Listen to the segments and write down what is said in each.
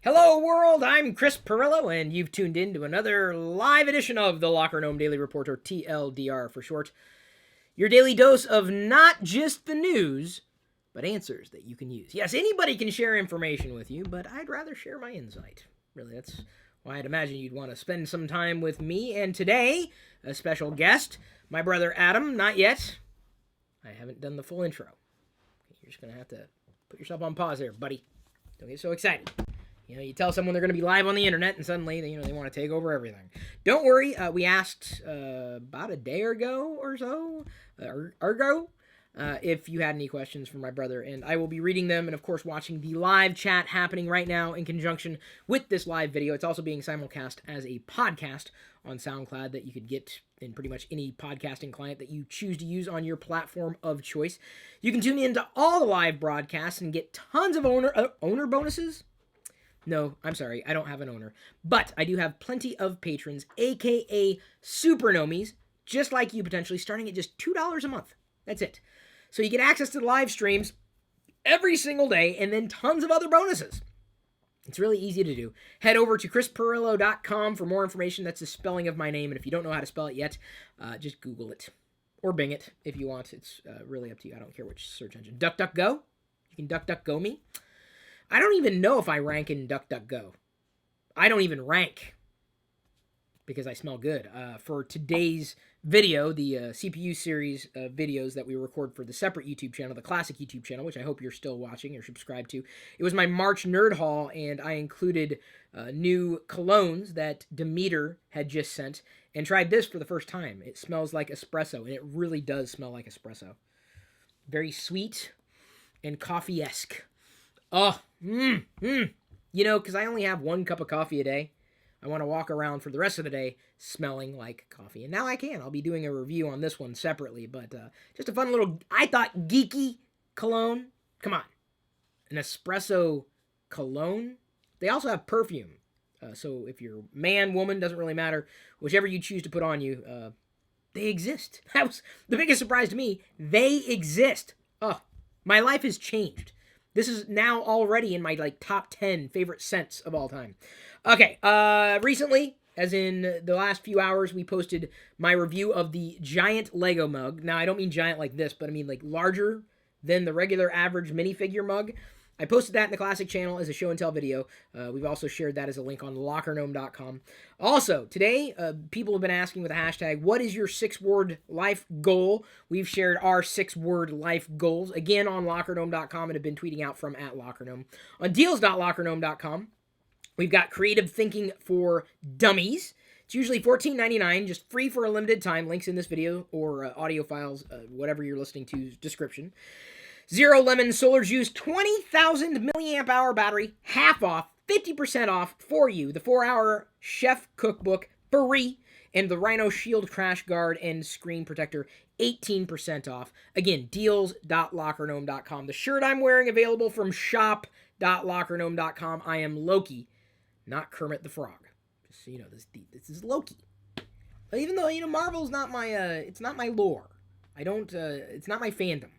Hello world, I'm Chris Pirillo, and you've tuned in to another live edition of the LockerGnome Daily Report, or TLDR for short. Your daily dose of not just the news, but answers that you can use. Yes, anybody can share information with you, but I'd rather share my insight. Really, that's why I'd imagine you'd want to spend some time with me. And today, a special guest, my brother Adam. Not yet. I haven't done the full intro. You're just going to have to put yourself on pause there, buddy. Don't get so excited. You know, you tell someone they're going to be live on the internet, and suddenly, they want to take over everything. Don't worry. We asked about a day ago or so, if you had any questions for my brother, and I will be reading them, and of course watching the live chat happening right now in conjunction with this live video. It's also being simulcast as a podcast on SoundCloud that you could get in pretty much any podcasting client that you choose to use on your platform of choice. You can tune into all the live broadcasts and get tons of owner bonuses. No, I'm sorry, I don't have an owner. But I do have plenty of patrons, aka supernomies, just like you potentially, starting at just $2 a month. That's it. So you get access to the live streams every single day, and then tons of other bonuses. It's really easy to do. Head over to chrispirillo.com for more information. That's the spelling of my name, and if you don't know how to spell it yet, just Google it. Or Bing it, if you want. It's really up to you. I don't care which search engine. DuckDuckGo. You can DuckDuckGo me. I don't even know if I rank in DuckDuckGo. I don't even rank because I smell good. For today's video, the CPU series of videos that we record for the separate YouTube channel, the classic YouTube channel, which I hope you're still watching or subscribed to. It was my March Nerd Haul, and I included new colognes that Demeter had just sent, and tried this for the first time. It smells like espresso, and it really does smell like espresso. Very sweet and coffee-esque. Oh, because I only have 1 cup of coffee a day. I want to walk around for the rest of the day smelling like coffee. And now I can. I'll be doing a review on this one separately. But just a fun little, I thought, geeky cologne. Come on. An espresso cologne. They also have perfume. So if you're man, woman, doesn't really matter. Whichever you choose to put on you, they exist. That was the biggest surprise to me. They exist. Oh, my life has changed. This is now already in my top 10 favorite scents of all time. Okay, recently, as in the last few hours, we posted my review of the giant Lego mug. Now, I don't mean giant like this, but I mean like larger than the regular average minifigure mug. I posted that in the classic channel as a show and tell video. We've also shared that as a link on LockerGnome.com. Also, today, people have been asking with the hashtag, what is your 6-word life goal? We've shared our 6-word life goals, again, on LockerGnome.com, and have been tweeting out from @LockerGnome. On deals.LockerGnome.com, we've got creative thinking for dummies. It's usually $14.99, just free for a limited time. Links in this video or audio files, whatever you're listening to, description. Zero Lemon Solar Juice, 20,000 milliamp hour battery, half off, 50% off for you. The 4-hour chef cookbook, free, and the Rhino Shield Crash Guard and Screen Protector, 18% off. Again, deals.LockerGnome.com. The shirt I'm wearing available from shop.LockerGnome.com. I am Loki, not Kermit the Frog. Just so you know, this is Loki. Even though, Marvel's not my, it's not my lore. It's not my fandom.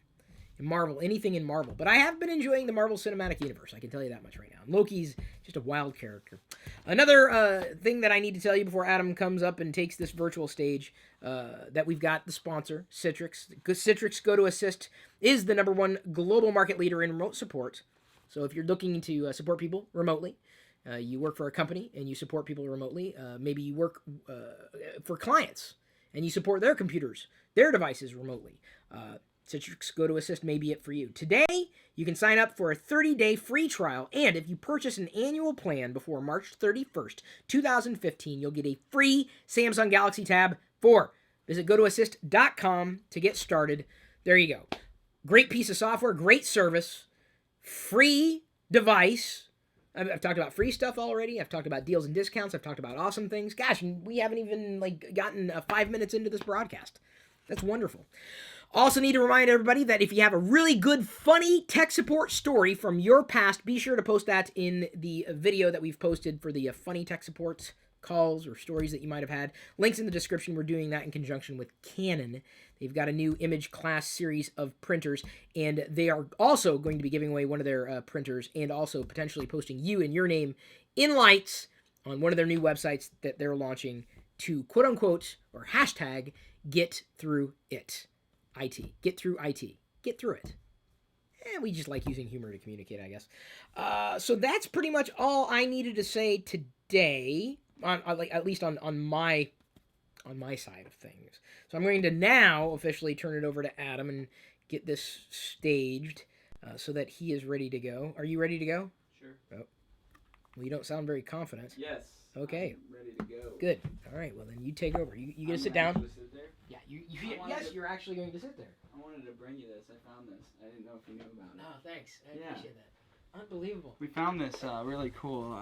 Marvel, anything in Marvel. But I have been enjoying the Marvel Cinematic Universe. I can tell you that much right now. And Loki's just a wild character. Another thing that I need to tell you before Adam comes up and takes this virtual stage, that we've got the sponsor, Citrix. Citrix Go to Assist is the #1 global market leader in remote support. So if you're looking to support people remotely, you work for a company and you support people remotely, maybe you work for clients and you support their computers, their devices remotely, Citrix Go to Assist may be it for you. Today, you can sign up for a 30-day free trial, and if you purchase an annual plan before March 31st, 2015, you'll get a free Samsung Galaxy Tab 4. Visit gotoassist.com to get started. There you go. Great piece of software, great service, free device. I've talked about free stuff already. I've talked about deals and discounts. I've talked about awesome things. Gosh, we haven't even gotten 5 minutes into this broadcast. That's wonderful. Also need to remind everybody that if you have a really good, funny tech support story from your past, be sure to post that in the video that we've posted for the funny tech supports calls or stories that you might have had. Links in the description. We're doing that in conjunction with Canon. They've got a new image class series of printers, and they are also going to be giving away one of their printers and also potentially posting you and your name in lights on one of their new websites that they're launching to quote-unquote or hashtag get through it. IT. Get through IT. Get through it. We just like using humor to communicate, I guess. So that's pretty much all I needed to say today, at least on my side of things. So I'm going to now officially turn it over to Adam and get this staged so that he is ready to go. Are you ready to go? Sure. Oh. Well, you don't sound very confident. Yes. Okay. I'm ready to go. Good. All right. Well, then you take over. You gonna sit down? Sit there? Yeah. Yes, you're actually going to sit there. I wanted to bring you this. I found this. I didn't know if you knew about it. Oh, thanks. I appreciate that. Unbelievable. We found this really cool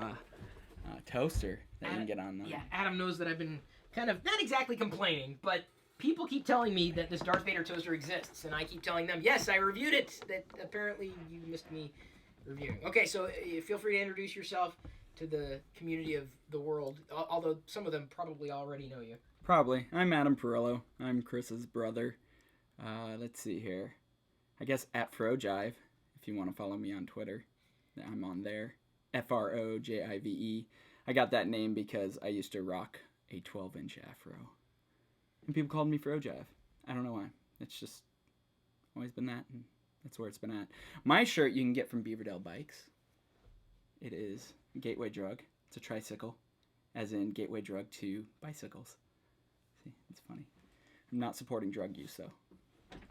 toaster that you can get on. Yeah. Adam knows that I've been kind of not exactly complaining, but people keep telling me that this Darth Vader toaster exists, and I keep telling them, yes, I reviewed it. That apparently you missed me reviewing. Okay, so feel free to introduce yourself to the community of the world, although some of them probably already know you. Probably. I'm Adam Pirillo. I'm Chris's brother. Let's see here. I guess at Frojive, if you want to follow me on Twitter. I'm on there. Frojive. I got that name because I used to rock a 12-inch afro. And people called me Frojive. I don't know why. It's just always been that, and that's where it's been at. My shirt you can get from Beaverdale Bikes. It is a gateway drug. It's a tricycle, as in gateway drug to bicycles. See, it's funny. I'm not supporting drug use, though.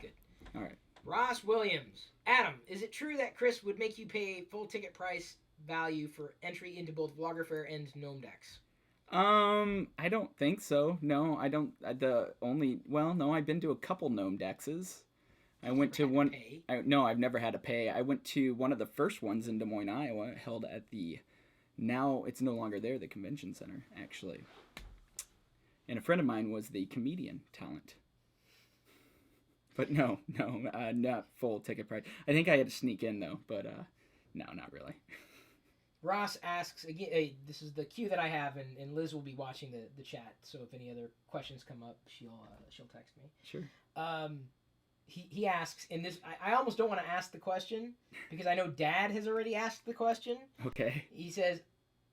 Good. All right. Ross Williams. Adam, is it true that Chris would make you pay full ticket price value for entry into both Vlogger Fair and Gnome Decks? I don't think so. No, I don't. No, I've been to a couple Gnome Dexes. I went to one. No, I've never had to pay. I went to one of the first ones in Des Moines, Iowa, held at the. Now it's no longer there, the convention center, actually. And a friend of mine was the comedian talent. But no, not full ticket price. I think I had to sneak in though, but no, not really. Ross asks again. This is the cue that I have, and Liz will be watching the chat. So if any other questions come up, she'll text me. Sure. He asks, and this I almost don't want to ask the question because I know Dad has already asked the question. Okay. He says,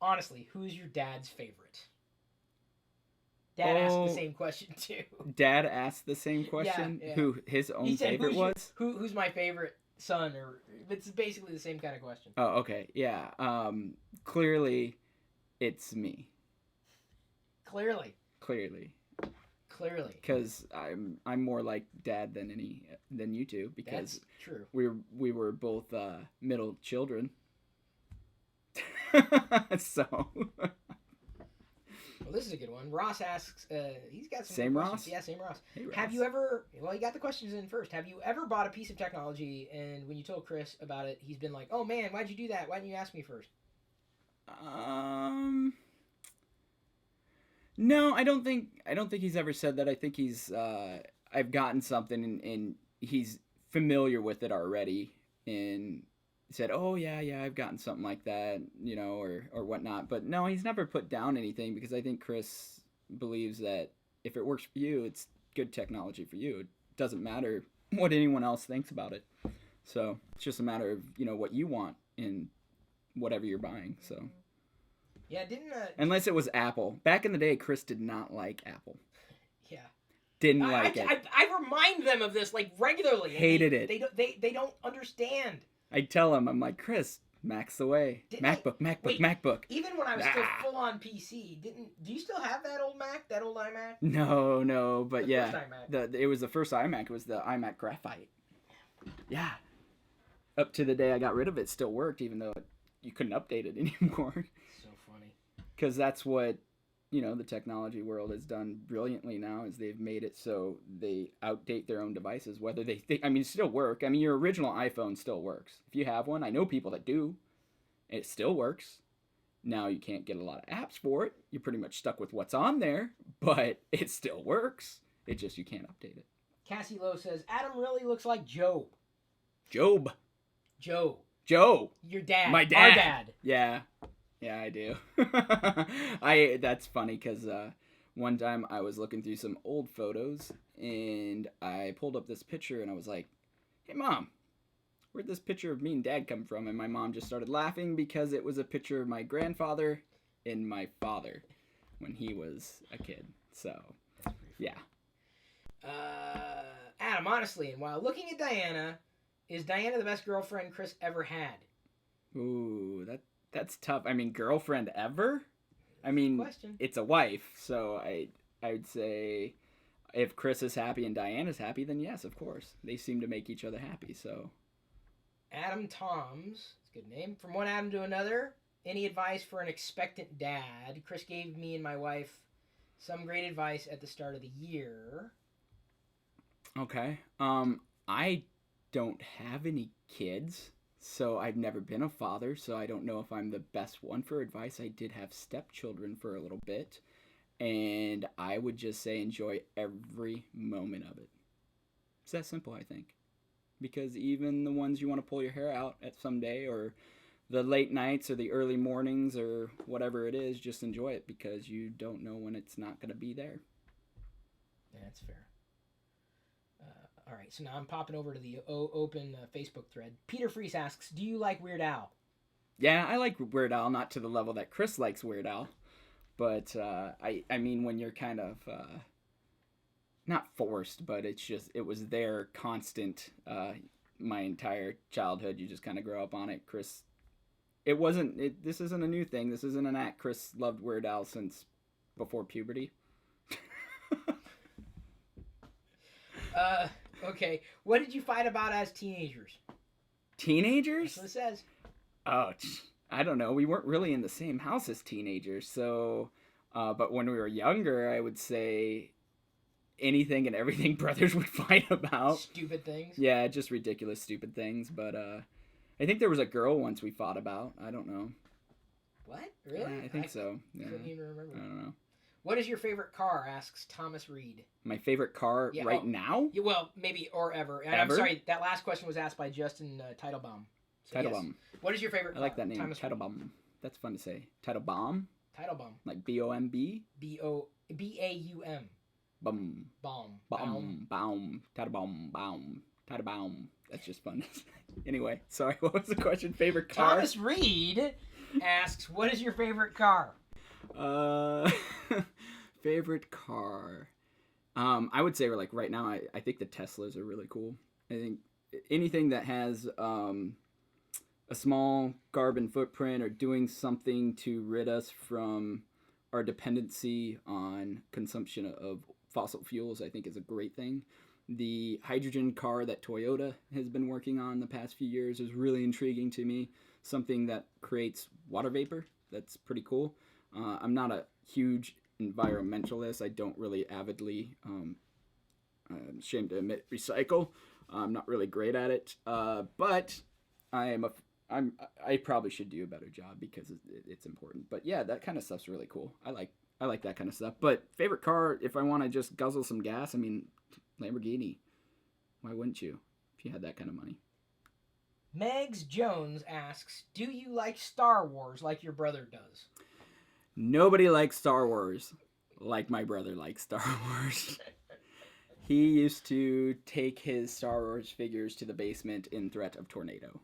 honestly, who's your dad's favorite? Dad asked the same question too. Dad asked the same question. Yeah. Who his own favorite was? Who's my favorite son? Or it's basically the same kind of question. Oh, okay, yeah. Clearly, it's me. Clearly. Because I'm more like Dad than you two, because that's true. We were both middle children. So. Well, this is a good one. Ross asks, he's got some same questions. Ross? Yeah, same Ross. Hey, Ross. Have you ever, well, you got the questions in first. Have you ever bought a piece of technology and when you told Chris about it, he's been like, oh man, why'd you do that? Why didn't you ask me first? No, I don't think he's ever said that. I think he's, I've gotten something and he's familiar with it already and said, oh yeah, I've gotten something like that, or whatnot. But no, he's never put down anything because I think Chris believes that if it works for you, it's good technology for you. It doesn't matter what anyone else thinks about it. So it's just a matter of, what you want in whatever you're buying. So yeah, didn't unless it was Apple. Back in the day, Chris did not like Apple. Yeah. Didn't like it. I remind them of this regularly. Hated it. They don't understand. I tell him, I'm like, Chris, Mac's the way. MacBook. Even when I was still full on PC, do you still have that old Mac, that old iMac? No, but First iMac. It was the first iMac. It was the iMac Graphite. Yeah. Up to the day I got rid of it, still worked, even though you couldn't update it anymore. So funny. Because that's what the technology world has done brilliantly now, is they've made it so they outdate their own devices, whether they think, it still work. Your original iPhone still works. If you have one, I know people that do. It still works. Now you can't get a lot of apps for it. You're pretty much stuck with what's on there, but it still works. It just, you can't update it. Cassie Lowe says, Adam really looks like Job. Joe. Your dad. My dad. Our dad. Yeah. Yeah, I do. That's funny because one time I was looking through some old photos and I pulled up this picture and I was like, "Hey, Mom, where'd this picture of me and Dad come from?" And my mom just started laughing because it was a picture of my grandfather and my father when he was a kid. So, yeah. Adam, honestly, and while looking at Diana, is Diana the best girlfriend Chris ever had? Ooh, that's tough. I mean, girlfriend ever? I mean, Question. it's a wife, so I'd say if Chris is happy and Diana's happy, then yes, of course. They seem to make each other happy, so. Adam Toms, it's a good name. From one Adam to another, any advice for an expectant dad? Chris gave me and my wife some great advice at the start of the year. Okay. I don't have any kids, so I've never been a father, so I don't know if I'm the best one for advice. I did have stepchildren for a little bit, and I would just say enjoy every moment of it. It's that simple, I think. Because even the ones you want to pull your hair out at someday, or the late nights or the early mornings or whatever it is, just enjoy it because you don't know when it's not going to be there. Yeah, that's fair. All right, so now I'm popping over to the open Facebook thread. Peter Freese asks, do you like Weird Al? Yeah, I like Weird Al, not to the level that Chris likes Weird Al. But I mean, when you're kind of not forced, but it was there constant my entire childhood. You just kind of grow up on it. Chris, this isn't a new thing. This isn't an act. Chris loved Weird Al since before puberty. Okay. What did you fight about as teenagers? Teenagers? That's what it says. Oh, I don't know. We weren't really in the same house as teenagers, so. But when we were younger, I would say anything and everything brothers would fight about. Stupid things? Yeah, just ridiculous, stupid things. But I think there was a girl once we fought about. I don't know. What? Really? Yeah, I think so. Yeah. Couldn't even remember. I don't know. What is your favorite car? Asks Thomas Reed. My favorite car now? Yeah, well, maybe or ever. And Ever? I'm sorry, that last question was asked by Justin Teitelbaum. So Teitelbaum. Yes. What is your favorite car? I like that name. Thomas Teitelbaum. That's fun to say. Teitelbaum? Teitelbaum. Like B-O-M-B? B-A-U-M. Bum. Baum. Baum. Baum. Teitelbaum. Baum. Teitelbaum. That's just fun. Anyway, sorry, what was the question? Favorite car? Thomas Reed asks, what is your favorite car? Favorite car. I would say like right now, I think the Teslas are really cool. I think anything that has a small carbon footprint or doing something to rid us from our dependency on consumption of fossil fuels, I think is a great thing. The hydrogen car that Toyota has been working on the past few years is really intriguing to me. Something that creates water vapor. That's pretty cool. I'm not a huge environmentalist. I don't really avidly, I'm ashamed to admit, recycle. I'm not really great at it. But I probably should do a better job because it's important. But yeah, that kind of stuff's really cool. I like that kind of stuff. But favorite car, if I want to just guzzle some gas, I mean, Lamborghini. Why wouldn't you if you had that kind of money? Megs Jones asks, do you like Star Wars like your brother does? Nobody likes Star Wars like my brother likes Star Wars. He used to take his Star Wars figures to the basement in threat of tornado.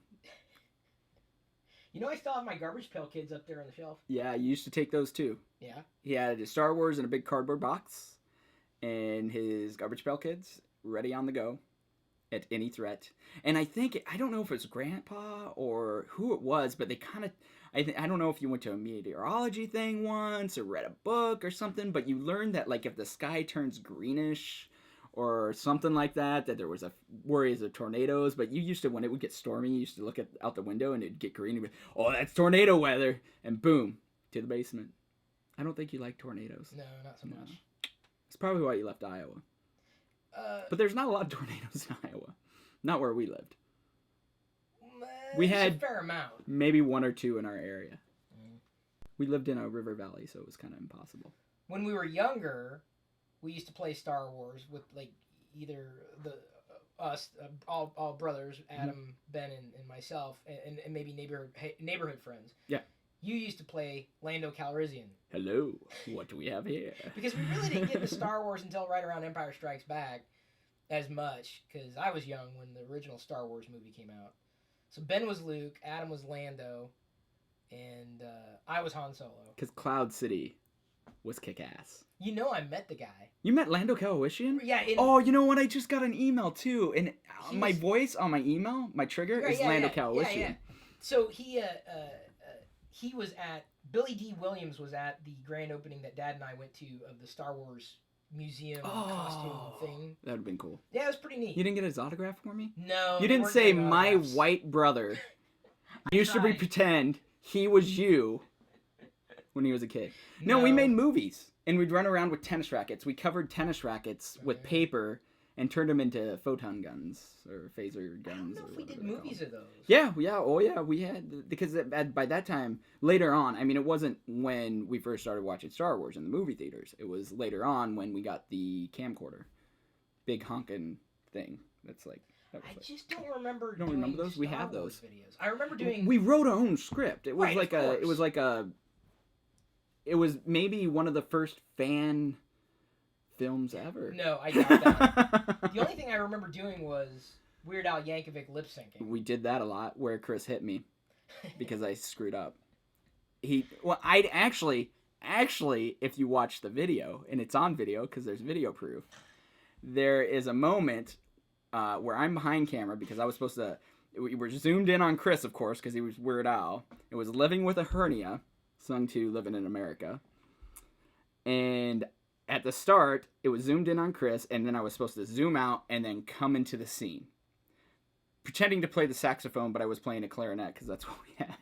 You know, I still have my Garbage Pail Kids up there on the shelf. Yeah, you used to take those too. Yeah. He had his Star Wars in a big cardboard box and his Garbage Pail Kids ready on the go at any threat. And I don't know if it was Grandpa or who it was, but they kind of, I don't know if you went to a meteorology thing once or read a book or something, but you learned that like if the sky turns greenish or something like that there was worries of tornadoes. But you used to, when it would get stormy, you used to look out the window and it'd get green and be, oh, that's tornado weather, and boom, to the basement. I don't think you like tornadoes. No, not so much. It's probably why you left Iowa. But there's not a lot of tornadoes in Iowa. Not where we lived. We had a fair amount. Maybe one or two in our area. We lived in a river valley, so it was kind of impossible. When we were younger, we used to play Star Wars with like either us, all brothers, Adam, Ben, and myself, and maybe neighborhood friends. Yeah. you used to play Lando Calrissian. Hello, what do we have here? Because we really didn't get into Star Wars until right around Empire Strikes Back as much, because I was young when the original Star Wars movie came out. So Ben was Luke, Adam was Lando, and I was Han Solo. Because Cloud City was kick-ass. You know I met the guy. You met Lando Calrissian? Yeah. Oh, you know what? I just got an email, too. And my was... voice on my email, my trigger, is Lando Calrissian. Yeah. So he was at... Billy D. Williams was at the grand opening that Dad and I went to of the Star Wars museum costume thing. That would have been cool. Yeah, it was pretty neat. You didn't get his autograph for me? No. You didn't say, my white brother used to pretend he was you when he was a kid. No, we made movies. And we'd run around with tennis rackets. We covered tennis rackets with paper and turned them into photon guns or phaser guns. I don't know if we did movies of those. Yeah. Oh, yeah. We had, because by that time, later on, I mean, it wasn't when we first started watching Star Wars in the movie theaters. It was later on when we got the camcorder. Big honkin' thing. That's like... I just don't remember. You don't remember those? We have those videos. I remember doing. We wrote our own script. It was It was maybe one of the first fan films ever. No, I doubt that. The only thing I remember doing was Weird Al Yankovic lip syncing. We did that a lot, where Chris hit me because I screwed up. I'd actually, if you watch the video, and it's on video because there's video proof, there is a moment where I'm behind camera because I was supposed to. We were zoomed in on Chris, of course, because he was Weird Al. It was Living with a Hernia, sung to Living in America. And at the start, it was zoomed in on Chris, and then I was supposed to zoom out and then come into the scene. Pretending to play the saxophone, but I was playing a clarinet because that's what we had.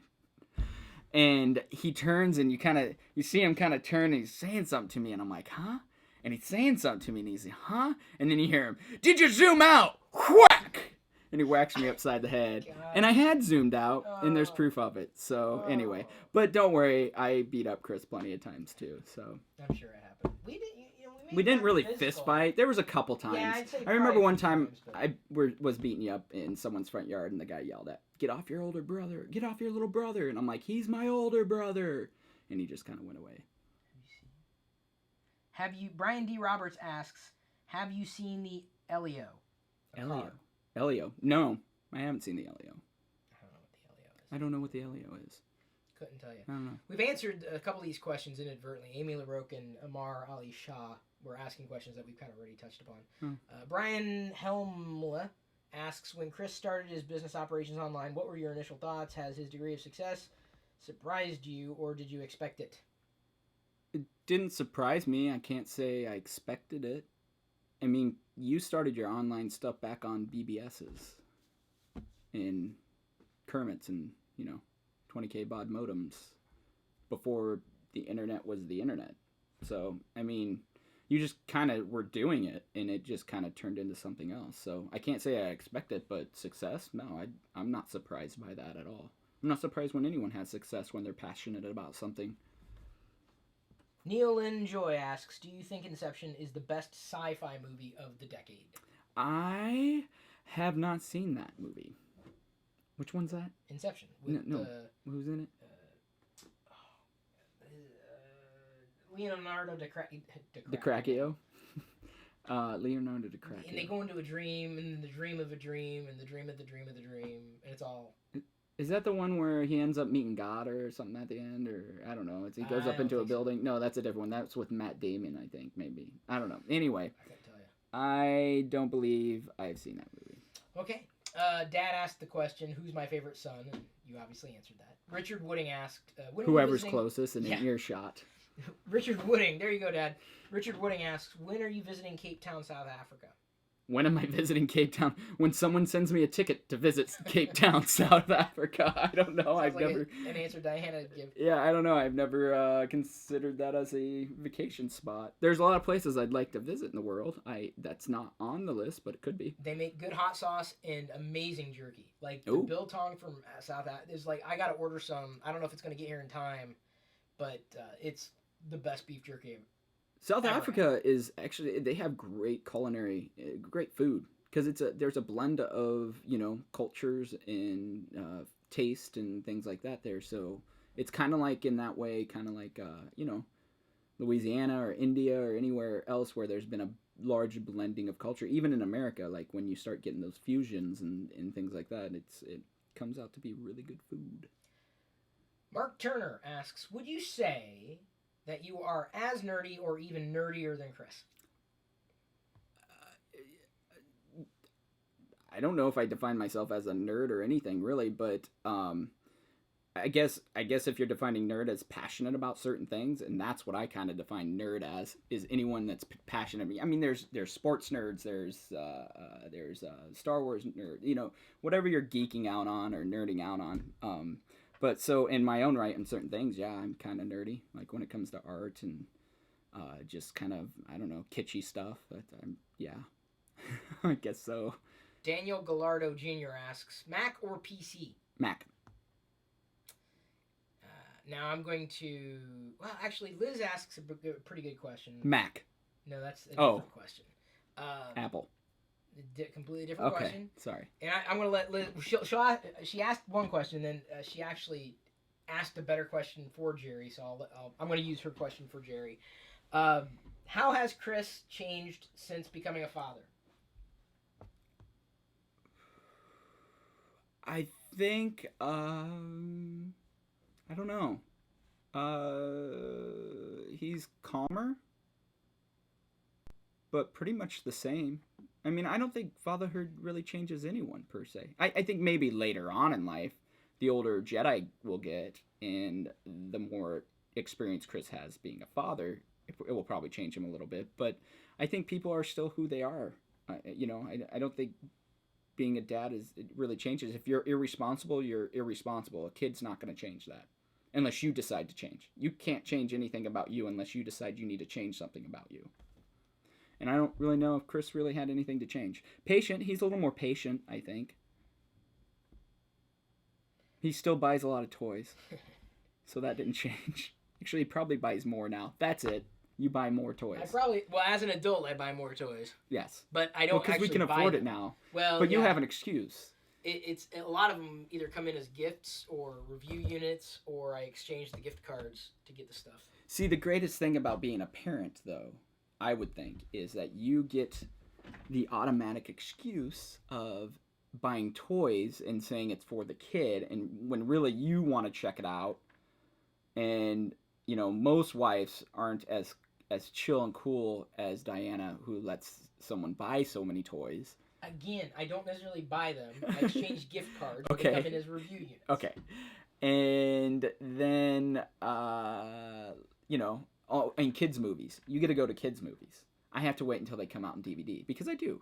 And he turns, and you see him kind of turn, and he's saying something to me, and I'm like, huh? And he's saying something to me, and he's like, huh? And then you hear him, did you zoom out? Whack! And he whacks me upside the head. God. And I had zoomed out, and there's proof of it. So, anyway. But don't worry, I beat up Chris plenty of times, too. So I'm sure it happened. We didn't really fist fight. There was a couple times. Yeah, I'd say I remember one time I was beating you up in someone's front yard, and the guy yelled at, get off your older brother. Get off your little brother. And I'm like, he's my older brother. And he just kind of went away. Brian D. Roberts asks, have you seen the Elio? Elio. No, I haven't seen the Elio. I don't know what the Elio is. I don't know what the Elio is. Couldn't tell you. I don't know. We've answered a couple of these questions inadvertently. Amy LaRoque and Amar Ali Shah were asking questions that we've kind of already touched upon. Brian Helmla asks, when Chris started his business operations online, what were your initial thoughts? Has his degree of success surprised you, or did you expect it? It didn't surprise me. I can't say I expected it. I mean, you started your online stuff back on BBSs and Kermits and, 20K baud modems before the internet was the internet. So, I mean, you just kind of were doing it, and it just kind of turned into something else. So, I can't say I expect it, but success? No, I'm not surprised by that at all. I'm not surprised when anyone has success when they're passionate about something. Neil Lynn Joy asks, do you think Inception is the best sci-fi movie of the decade? I have not seen that movie. Which one's that? Inception. No. Who's in it? Leonardo DiCaprio. Leonardo DiCaprio. And they go into a dream, and the dream of a dream, and the dream of the dream of the dream, and it's all... Is that the one where he ends up meeting God or something at the end? Or, I don't know. He goes up into a building. So. No, that's a different one. That's with Matt Damon, I think, maybe. I don't know. Anyway. I can't tell you. I don't believe I've seen that movie. Okay. Dad asked the question, who's my favorite son? And you obviously answered that. Richard Wooding asked... Whoever's closest and in earshot. Richard Wooding. There you go, Dad. Richard Wooding asks, when are you visiting Cape Town, South Africa? When am I visiting Cape Town? When someone sends me a ticket to visit Cape Town, South Africa. I don't know. Sounds like never... an answer Diana would give. Yeah, I don't know. I've never considered that as a vacation spot. There's a lot of places I'd like to visit in the world. That's not on the list, but it could be. They make good hot sauce and amazing jerky. Like the biltong from South Africa is like, I got to order some. I don't know if it's going to get here in time, but it's the best beef jerky ever. South Africa is actually, they have great culinary, great food, because there's a blend of, cultures and taste and things like that there. So It's kind of like in that way, kind of like, you know, Louisiana or India or anywhere else where there's been a large blending of culture. Even in America, like when you start getting those fusions and things like that, it comes out to be really good food. Mark Turner asks, would you say that you are as nerdy or even nerdier than Chris? I don't know if I define myself as a nerd or anything really, but I guess if you're defining nerd as passionate about certain things, and that's what I kind of define nerd as, is anyone that's passionate. I mean, there's sports nerds, there's Star Wars nerd, you know, whatever you're geeking out on or nerding out on. But so in my own right, in certain things, yeah, I'm kind of nerdy. Like when it comes to art and just kind of, I don't know, kitschy stuff. But yeah, I guess so. Daniel Gallardo Jr. asks, Mac or PC? Mac. Now I'm going to... Well, actually, Liz asks a pretty good question. Mac. No, that's a different question. Apple. Completely different question. Sorry. And I'm going to let Liz... She asked one question, and then she actually asked a better question for Jerry, so I'm going to use her question for Jerry. How has Chris changed since becoming a father? I think, I don't know. He's calmer, but pretty much the same. I mean, I don't think fatherhood really changes anyone, per se. I think maybe later on in life, the older Jedi will get, and the more experience Chris has being a father, it will probably change him a little bit. But I think people are still who they are. You know, I don't think being a dad it really changes. If you're irresponsible, you're irresponsible. A kid's not going to change that unless you decide to change. You can't change anything about you unless you decide you need to change something about you. And I don't really know if Chris really had anything to change. Patient, he's a little more patient, I think. He still buys a lot of toys, so that didn't change. Actually, he probably buys more now. That's it. You buy more toys. As an adult, I buy more toys. Yes. But I don't because we can afford it now. Well, but you have an excuse. It's a lot of them either come in as gifts or review units, or I exchange the gift cards to get the stuff. See, the greatest thing about being a parent, though, I would think, is that you get the automatic excuse of buying toys and saying it's for the kid, and when really you want to check it out. And, you know, most wives aren't as chill and cool as Diana, who lets someone buy so many toys. Again, I don't necessarily buy them. I exchange gift cards. Okay. They come in as review units. Okay. And then, you know, in kids' movies. You get to go to kids' movies. I have to wait until they come out in DVD, because I do.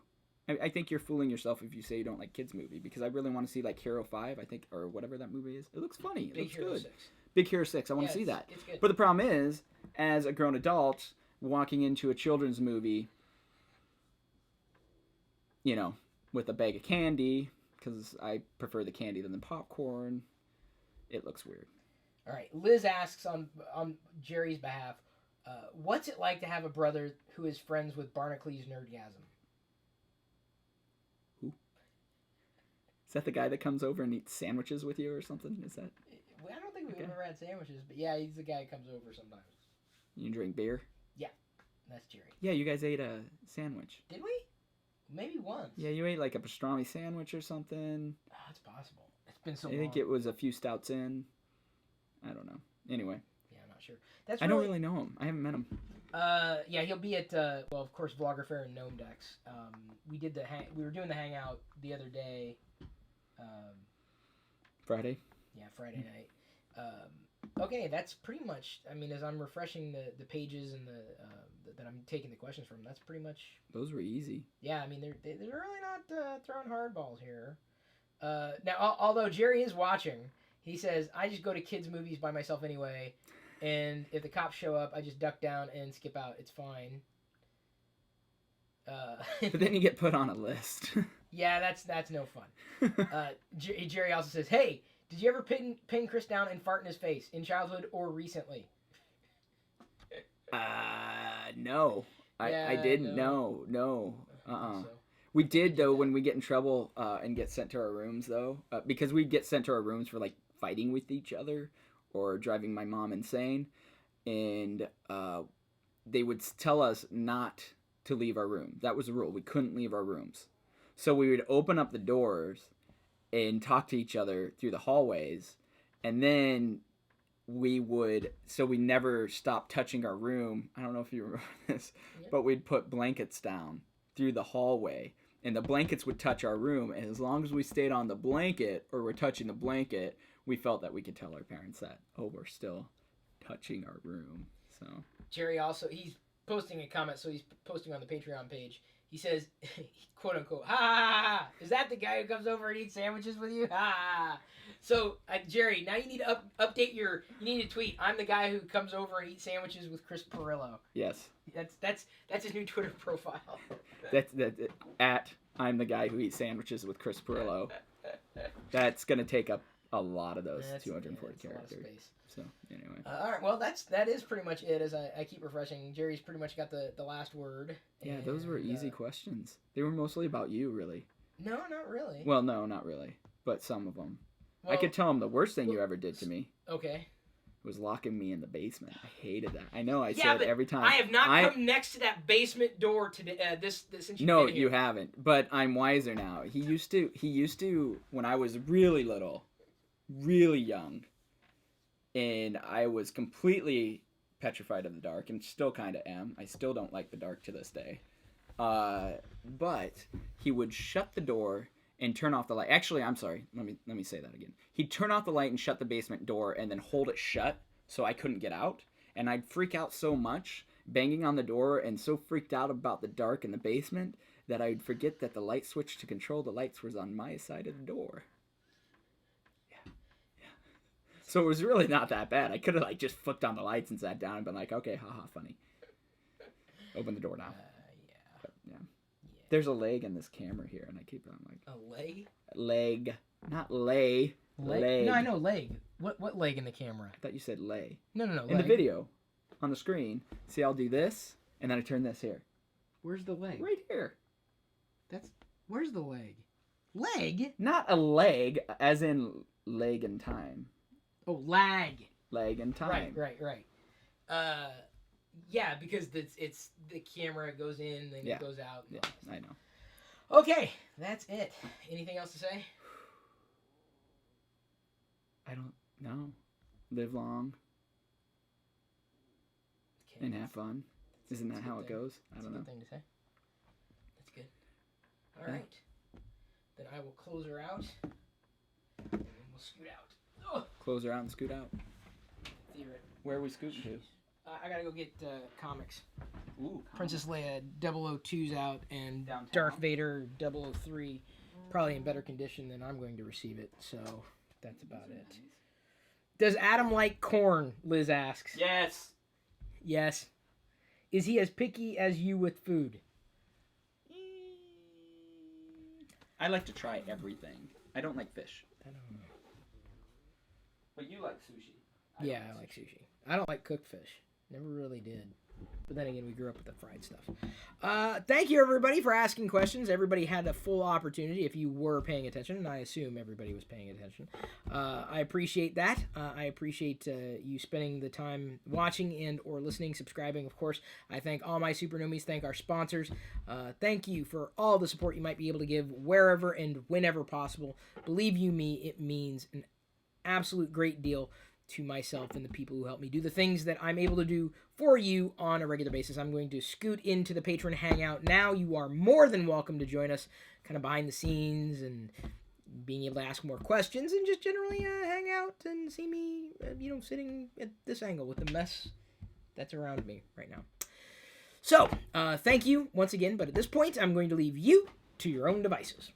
I think you're fooling yourself if you say you don't like kids' movie, because I really want to see, like, Hero 5, I think, or whatever that movie is. It looks funny. It looks good. 6. Big Hero 6. I want to see that. It's good. But the problem is, as a grown adult, walking into a children's movie, you know, with a bag of candy, because I prefer the candy than the popcorn, it looks weird. All right. Liz asks on Jerry's behalf, what's it like to have a brother who is friends with Barnacules Nerdgasm? Who? Is that the guy that comes over and eats sandwiches with you or something? Is that? Well, I don't think we've ever had sandwiches, but yeah, he's the guy who comes over sometimes. You drink beer? Yeah, that's Jerry. Yeah, you guys ate a sandwich. Did we? Maybe once. Yeah, you ate like a pastrami sandwich or something. Oh, it's possible. It's been so long. I think it was a few stouts in. I don't know. Anyway. Yeah, I'm not sure. I don't really know him. I haven't met him. Yeah, he'll be at well, of course, Vlogger Fair and Gnome Decks. We were doing the hangout the other day. Friday. Yeah, Friday night. Okay, that's pretty much. I mean, as I'm refreshing the pages and that I'm taking the questions from, that's pretty much. Those were easy. Yeah, I mean they're really not throwing hardballs here. Now, although Jerry is watching, he says I just go to kids' movies by myself anyway, and if the cops show up, I just duck down and skip out. It's fine. But then you get put on a list. Yeah, that's no fun. Jerry also says, "Hey, did you ever pin Chris down and fart in his face in childhood or recently?" No. I didn't. No. So. We did, though, when we get in trouble and get sent to our rooms, though. Because we get sent to our rooms for, like, fighting with each other or driving my mom insane, and they would tell us not to leave our room. That was the rule. We couldn't leave our rooms. So we would open up the doors and talk to each other through the hallways, and then we never stopped touching our room. I don't know if you remember this, but we'd put blankets down through the hallway, and the blankets would touch our room, and as long as we stayed on the blanket or were touching the blanket, we felt that we could tell our parents that, oh, we're still touching our room. So Jerry also, he's posting a comment, so he's posting on the Patreon page. He says, quote unquote, ha ha ha ha, is that the guy who comes over and eats sandwiches with you? Ha ha ha. So, Jerry, now you need to update you need to tweet, I'm the guy who comes over and eats sandwiches with Chris Pirillo. Yes. That's his new Twitter profile. That's at I'm the guy who eats sandwiches with Chris Pirillo. That's going to take up a lot of those 240 characters. So, anyway. All right, well, that is pretty much it, as I keep refreshing. Jerry's pretty much got the last word. Yeah, those were easy questions. They were mostly about you, really. No, not really. Well, no, not really. But some of them. Well, I could tell him the worst thing you ever did to me. Okay. Was locking me in the basement. I hated that. I know I said every time. I have not come next to that basement door today. This since you've No, been here. you haven't. But I'm wiser now. He used to when I was really little, really young, and I was completely petrified of the dark, and still kind of am. I still don't like the dark to this day. But he would shut the door and turn off the light. Actually, I'm sorry. Let me say that again. He'd turn off the light and shut the basement door and then hold it shut so I couldn't get out. And I'd freak out so much banging on the door and so freaked out about the dark in the basement that I'd forget that the light switch to control the lights was on my side of the door. Yeah. So it was really not that bad. I could have just flipped on the lights and sat down and been like, okay, haha, funny. Open the door now. But, yeah. There's a leg in this camera here, and I keep on like... A leg? Leg. Not lay. Leg. No, I know leg. What leg in the camera? I thought you said lay. No, in the video, on the screen. See, I'll do this, and then I turn this here. Where's the leg? Right here. Where's the leg? Leg? Not a leg, as in leg in time. Oh, lag. Leg in time. Right. Yeah, because it's the camera goes in, then it goes out. Yeah, I know. Okay, that's it. Anything else to say? I don't know. Live long. Okay, and have fun. Isn't that how it goes? I don't know. That's a good thing to say. That's good. All right. Then I will close her out. And then we'll scoot out. Oh. Close her out and scoot out. Where are we scooting to? I gotta go get comics. Ooh, Princess Leia 002's out, and Downtown. Darth Vader 003, probably in better condition than I'm going to receive it. So that's about it. Nice. Does Adam like corn? Liz asks. Yes. Yes. Is he as picky as you with food? I like to try everything. I don't like fish. I don't know. But you like sushi. I like sushi. I don't like cooked fish. Never really did. But then again, we grew up with the fried stuff. Thank you, everybody, for asking questions. Everybody had a full opportunity if you were paying attention, and I assume everybody was paying attention. I appreciate that. I appreciate you spending the time watching and or listening, subscribing, of course. I thank all my Super Nomies. Thank our sponsors. Thank you for all the support you might be able to give wherever and whenever possible. Believe you me, it means an absolute great deal to myself and the people who help me do the things that I'm able to do for you on a regular basis. I'm going to scoot into the Patreon Hangout now. You are more than welcome to join us kind of behind the scenes and being able to ask more questions and just generally hang out and see me, sitting at this angle with the mess that's around me right now. So, thank you once again, but at this point, I'm going to leave you to your own devices.